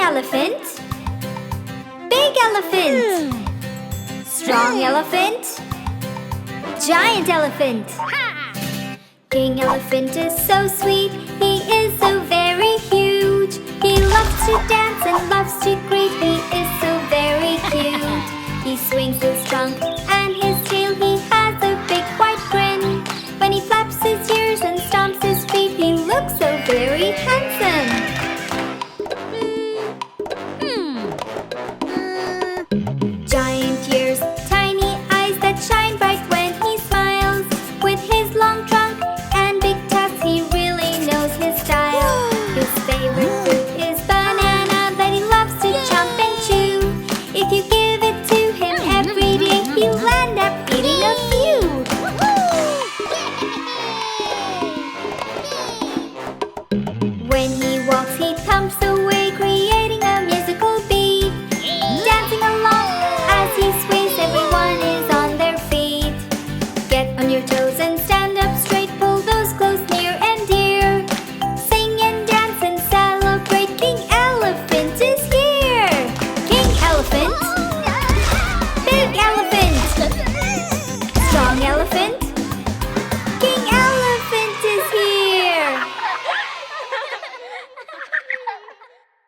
elephant. Big elephant. Strong elephant. Giant elephant. King elephant is so sweet. He is so very huge. He loves to dance and loves to grin.